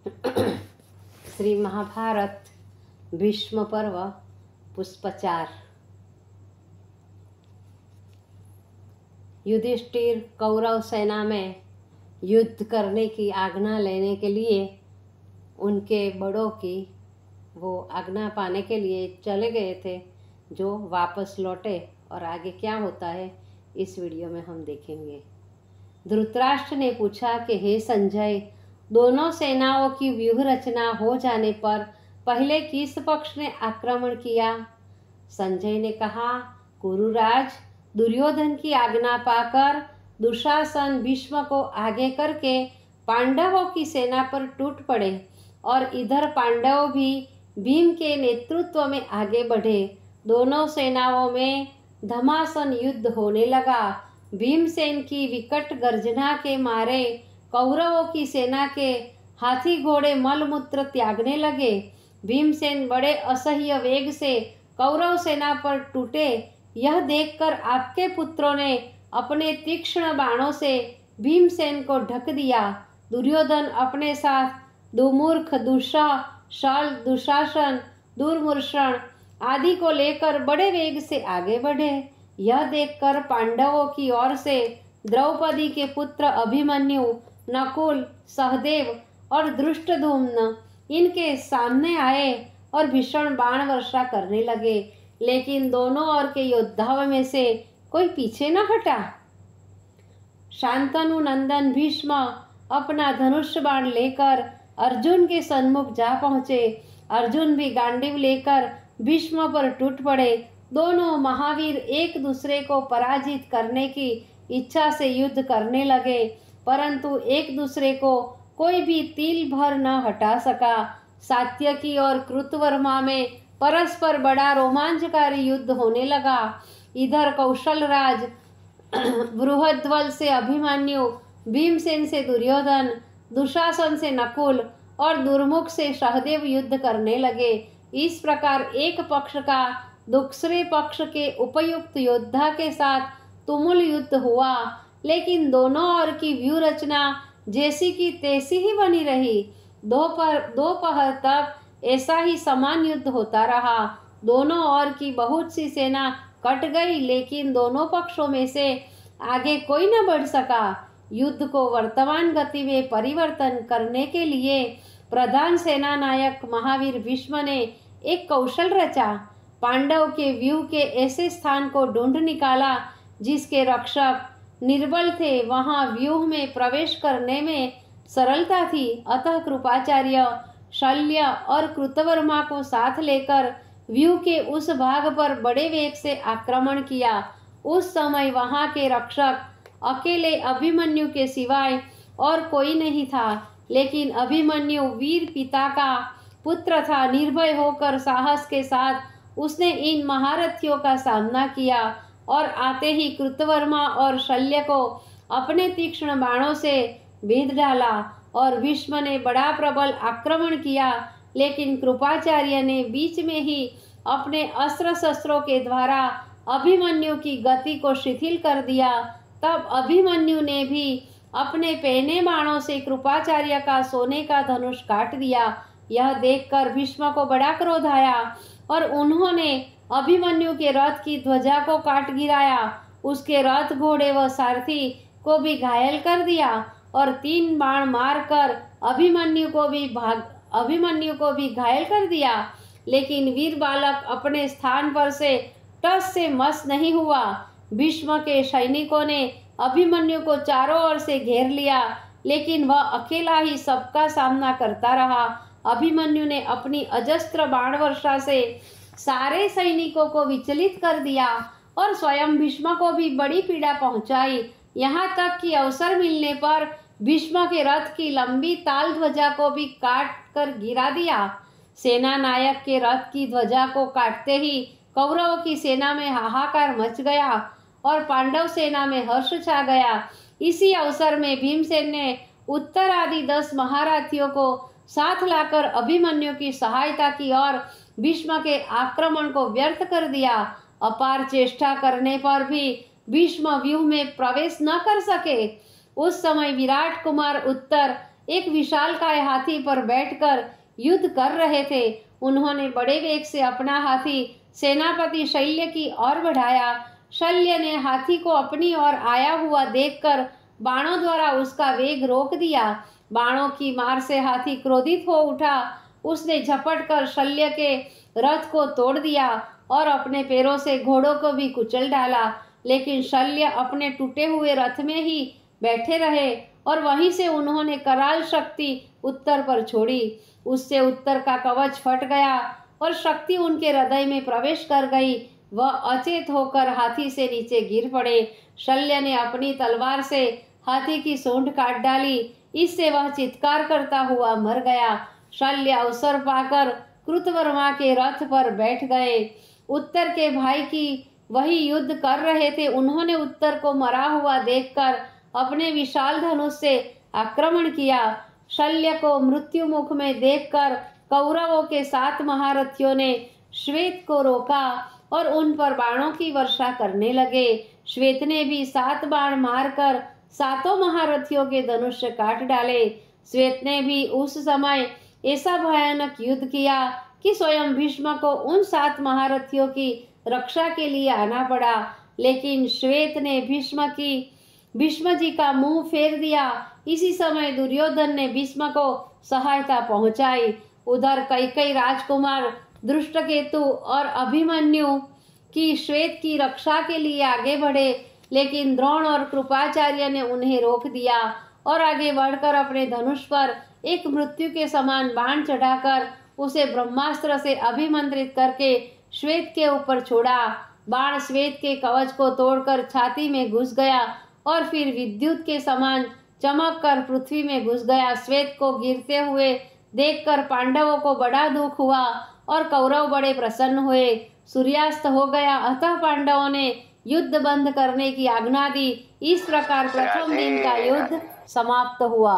श्री महाभारत भीष्म पर्व पुष्प 4। युधिष्ठिर कौरव सेना में युद्ध करने की आज्ञा लेने के लिए उनके बड़ों की वो आज्ञा पाने के लिए चले गए थे, जो वापस लौटे। और आगे क्या होता है इस वीडियो में हम देखेंगे। धृतराष्ट्र ने पूछा कि हे संजय, दोनों सेनाओं की व्यूह रचना हो जाने पर पहले किस पक्ष ने आक्रमण किया? संजय ने कहा, कुरुराज दुर्योधन की आज्ञा पाकर दुशासन भीष्म को आगे करके पांडवों की सेना पर टूट पड़े और इधर पांडव भी भीम के नेतृत्व में आगे बढ़े। दोनों सेनाओं में घमासान युद्ध होने लगा। भीमसेन की विकट गर्जना के मारे कौरवों की सेना के हाथी घोड़े मलमूत्र त्यागने लगे। भीमसेन बड़े असह्य वेग से कौरव सेना पर टूटे। यह देखकर आपके पुत्रों ने अपने तीक्ष्ण बाणों से भीमसेन को ढक दिया। दुर्योधन अपने साथ दुमूर्ख, दुस्सह, शल, दुशासन, दुर्मर्शन आदि को लेकर बड़े वेग से आगे बढ़े। यह देखकर पांडवों की ओर से द्रौपदी के पुत्र अभिमन्यु, नकुल, सहदेव और धृष्टद्युम्न इनके सामने आए और भीषण बाण वर्षा करने लगे, लेकिन दोनों ओर के योद्धाओं में से कोई पीछे न हटा। शांतनु नंदन भीष्म अपना धनुष बाण लेकर अर्जुन के सन्मुख जा पहुंचे। अर्जुन भी गांडीव लेकर भीष्म पर टूट पड़े। दोनों महावीर एक दूसरे को पराजित करने की इच्छा से युद्ध करने लगे, परंतु एक दूसरे को कोई भी तिल भर न हटा सका। सात्यकी और कृतवर्मा में परस्पर बड़ा रोमांचकारी युद्ध होने लगा। इधर कौशलराज, बृहद्वल से अभिमन्यु, भीमसेन से दुर्योधन, दुशासन से नकुल और दुर्मुख से सहदेव युद्ध करने लगे। इस प्रकार एक पक्ष का दूसरे पक्ष के उपयुक्त योद्धा के साथ तुमुल युद्ध हुआ, लेकिन दोनों ओर की व्यूह रचना जैसी की तैसी ही बनी रही। दोपहर तक ऐसा ही समान युद्ध होता रहा। दोनों ओर की बहुत सी सेना कट गई, लेकिन दोनों पक्षों में से आगे कोई न बढ़ सका। युद्ध को वर्तमान गति में परिवर्तन करने के लिए प्रधान सेना नायक महावीर भीष्म ने एक कौशल रचा। पांडव के व्यूह के ऐसे स्थान को ढूंढ निकाला जिसके रक्षक निर्बल थे, वहां व्यूह में प्रवेश करने में सरलता थी। अतः कृपाचार्य, शल्य और कृतवर्मा को साथ लेकर व्यूह के उस भाग पर बड़े वेग से आक्रमण किया। उस समय वहां के रक्षक अकेले अभिमन्यु के सिवाय और कोई नहीं था, लेकिन अभिमन्यु वीर पिता का पुत्र था। निर्भय होकर साहस के साथ उसने इन महारथियों का सामना किया और आते ही कृतवर्मा और शल्य को अपने तीक्ष्ण बाणों से भेद डाला और भीष्म ने बड़ा प्रबल आक्रमण किया, लेकिन कृपाचार्य ने बीच में ही अपने अस्त्र शस्त्रों के द्वारा अभिमन्यु की गति को शिथिल कर दिया। तब अभिमन्यु ने भी अपने पहने बाणों से कृपाचार्य का सोने का धनुष काट दिया। यह देखकर भीष्म को बड़ा क्रोध आया और उन्होंने अभिमन्यु के रथ की ध्वजा को काट गिराया। उसके रथ, घोड़े व सारथी को भी घायल कर दिया और 3 बाण मारकर अभिमन्यु को भी घायल कर दिया। लेकिन वीर बालक अपने स्थान पर से टस से मस नहीं हुआ। भीष्म के सैनिकों ने अभिमन्यु को चारों ओर से घेर लिया, लेकिन वह अकेला ही सबका सामना करता रहा। अभिमन्यु ने अपनी अजस्त्र बाण वर्षा से सारे सैनिकों को विचलित कर दिया और स्वयं भीष्म को भी बड़ी पीड़ा पहुंचाई। यहाँ तक कि अवसर मिलने पर भीष्म के रथ की लंबी ताल ध्वजा को भी काट कर गिरा दिया। सेना नायक के रथ की ध्वजा को काटते ही कौरवों की सेना में हाहाकार मच गया और पांडव सेना में हर्ष छा गया। इसी अवसर में भीमसेन ने उत्तर आदि 10 महारथियों को साथ लाकर अभिमन्यु की सहायता की और भीष्म के आक्रमण को व्यर्थ कर दिया। अपार चेष्टा करने पर भी भीष्म व्यूह में प्रवेश न कर सके। उस समय विराट कुमार उत्तर एक विशालकाय हाथी पर बैठकर युद्ध कर रहे थे। उन्होंने बड़े वेग से अपना हाथी सेनापति शल्य की ओर बढ़ाया। शल्य ने हाथी को अपनी ओर आया हुआ देखकर बाणों द्वारा उसका वेग रोक दिया। बाणों की मार से हाथी क्रोधित हो उठा। उसने झपट कर शल्य के रथ को तोड़ दिया और अपने पैरों से घोड़ों को भी कुचल डाला। लेकिन शल्य अपने टूटे हुए रथ में ही बैठे रहे और वहीं से उन्होंने कराल शक्ति उत्तर पर छोड़ी। उससे उत्तर का कवच फट गया और शक्ति उनके हृदय में प्रवेश कर गई। वह अचेत होकर हाथी से नीचे गिर पड़े। शल्य ने अपनी तलवार से हाथी की सूंड काट डाली। इससे वह चित्कार करता हुआ मर गया। शल्य अवसर पाकर कृतवर्मा के रथ पर बैठ गए। उत्तर के भाई की वही युद्ध कर रहे थे। उन्होंने उत्तर को मरा हुआ देखकर अपने विशाल धनुष से आक्रमण किया। शल्य को मृत्यु मुख में देखकर कौरवों के 7 महारथियों ने श्वेत को रोका और उन पर बाणों की वर्षा करने लगे। श्वेत ने भी 7 बाण मारकर 7 महारथियों के धनुष काट डाले। श्वेत ने भी उस समय ऐसा भयानक युद्ध किया कि स्वयं भीष्म को उन 7 महारथियों की रक्षा के लिए आना पड़ा। लेकिन श्वेत ने भीष्म जी का मुंह फेर दिया। इसी समय दुर्योधन ने भीष्म को सहायता पहुंचाई। उधर कैकेयी राजकुमार धृष्टकेतु और अभिमन्यु की श्वेत की रक्षा के लिए आगे बढ़े, लेकिन द्रोण और कृपाचार्य ने उन्हें रोक दिया और आगे बढ़कर अपने धनुष पर एक मृत्यु के समान बाण चढ़ाकर उसे ब्रह्मास्त्र से अभिमंत्रित करके श्वेत के ऊपर छोड़ा। बाण श्वेत के कवच को तोड़कर छाती में घुस गया और फिर विद्युत के समान चमक कर पृथ्वी में घुस गया। श्वेत को गिरते हुए देखकर पांडवों को बड़ा दुख हुआ और कौरव बड़े प्रसन्न हुए। सूर्यास्त हो गया, अतः पांडवों ने युद्ध बंद करने की आज्ञा दी। इस प्रकार प्रथम दिन का युद्ध समाप्त हुआ।